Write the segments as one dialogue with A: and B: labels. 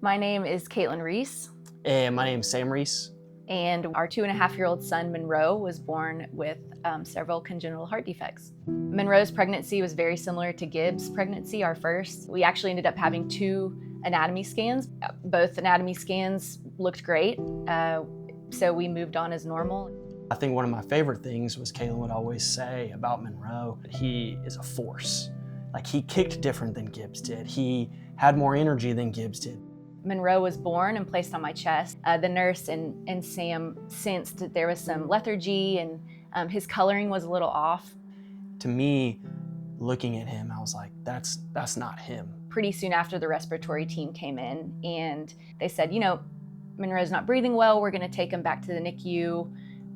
A: My name is Caitlin Reese.
B: And my name is Sam Reese.
A: And our 2.5-year-old son, Monroe, was born with several congenital heart defects. Monroe's pregnancy was very similar to Gibbs' pregnancy, our first. We actually ended up having 2 anatomy scans. Both anatomy scans looked great, so we moved on as normal.
B: I think one of my favorite things was Caitlin would always say about Monroe, he is a force. Like, he kicked different than Gibbs did. He had more energy than Gibbs did.
A: Monroe was born and placed on my chest. The nurse and Sam sensed that there was some lethargy and his coloring was a little off.
B: To me, looking at him, I was like, that's not him.
A: Pretty soon after, the respiratory team came in and they said, Monroe's not breathing well, we're gonna take him back to the NICU.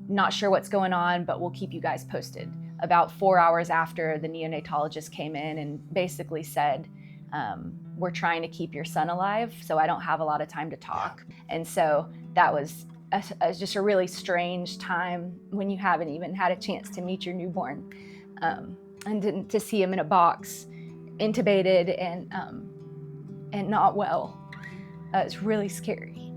A: Not sure what's going on, but we'll keep you guys posted. About 4 hours after, the neonatologist came in and basically said, we're trying to keep your son alive, so I don't have a lot of time to talk. And so that was just a really strange time when you haven't even had a chance to meet your newborn. And to see him in a box, intubated and not well, it's really scary.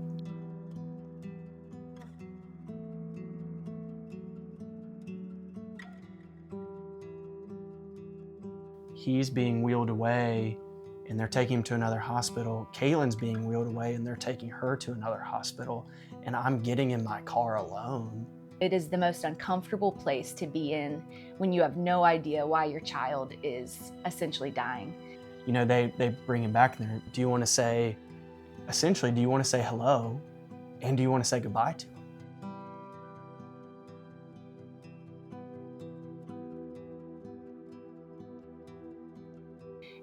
B: He's being wheeled away and they're taking him to another hospital. Caitlin's being wheeled away and they're taking her to another hospital. And I'm getting in my car alone.
A: It is the most uncomfortable place to be in when you have no idea why your child is essentially dying.
B: They bring him back and do you want to say hello? And do you want to say goodbye to him?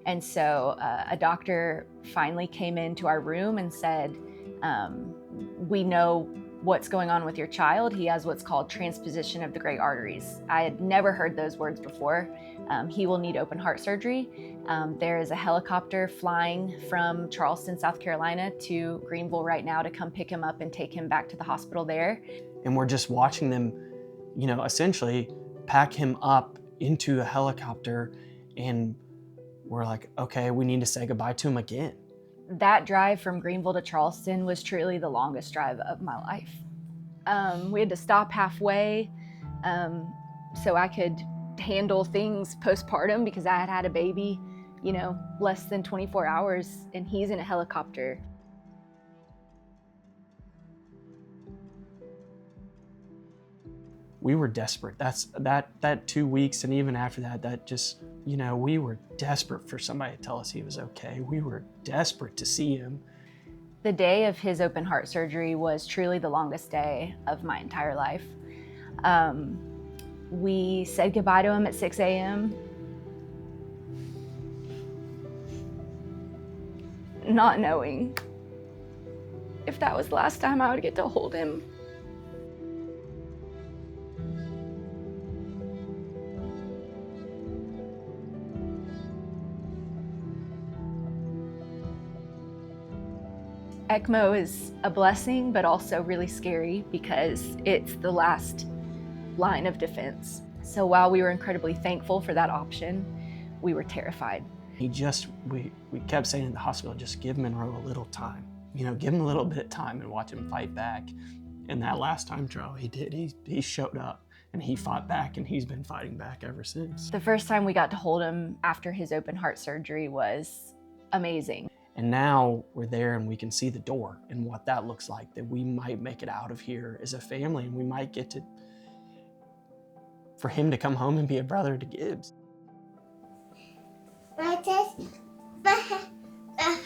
A: And so a doctor finally came into our room and said, we know what's going on with your child. He has what's called transposition of the great arteries. I had never heard those words before. He will need open heart surgery. There is a helicopter flying from Charleston, South Carolina to Greenville right now to come pick him up and take him back to the hospital there.
B: And we're just watching them, essentially pack him up into a helicopter, and we're like, okay, we need to say goodbye to him again.
A: That drive from Greenville to Charleston was truly the longest drive of my life. We had to stop halfway so I could handle things postpartum because I had had a baby, less than 24 hours, and he's in a helicopter.
B: We were desperate. That 2 weeks, and even after that just, we were desperate for somebody to tell us he was okay. We were desperate to see him.
A: The day of his open heart surgery was truly the longest day of my entire life. We said goodbye to him at 6 a.m. not knowing if that was the last time I would get to hold him. ECMO is a blessing, but also really scary because it's the last line of defense. So while we were incredibly thankful for that option, we were terrified.
B: We kept saying in the hospital, just give Monroe a little time. Give him a little bit of time and watch him fight back. And that last time trial, he did. He showed up and he fought back, and he's been fighting back ever since.
A: The first time we got to hold him after his open heart surgery was amazing.
B: And now we're there and we can see the door and what that looks like, that we might make it out of here as a family, and we might get for him to come home and be a brother to Gibbs.
C: My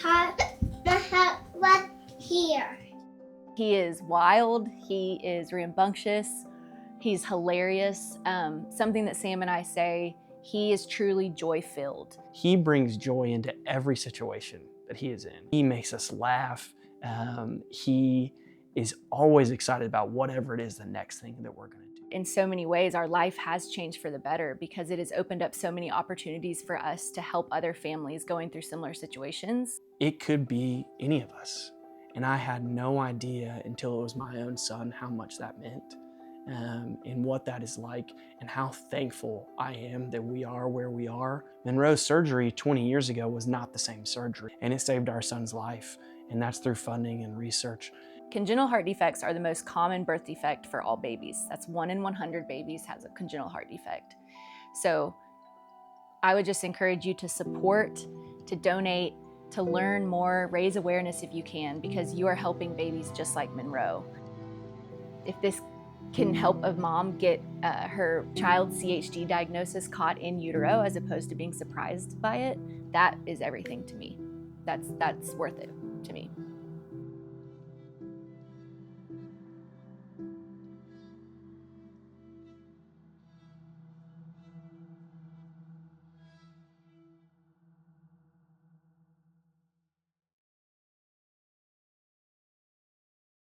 C: heart was here.
A: He is wild, he is rambunctious, he's hilarious. Something that Sam and I say, he is truly joy-filled.
B: He brings joy into every situation that he is in. He makes us laugh. He is always excited about whatever it is the next thing that we're gonna do.
A: In so many ways, our life has changed for the better because it has opened up so many opportunities for us to help other families going through similar situations.
B: It could be any of us. And I had no idea until it was my own son how much that meant. And what that is like, and how thankful I am that we are where we are. Monroe's surgery 20 years ago was not the same surgery, and it saved our son's life. and that's through funding and research.
A: Congenital heart defects are the most common birth defect for all babies. That's 1 in 100 babies has a congenital heart defect. So I would just encourage you to support, to donate, to learn more, raise awareness if you can, because you are helping babies just like Monroe. If this can help a mom get her child's CHD diagnosis caught in utero as opposed to being surprised by it, that is everything to me. That's worth it to me.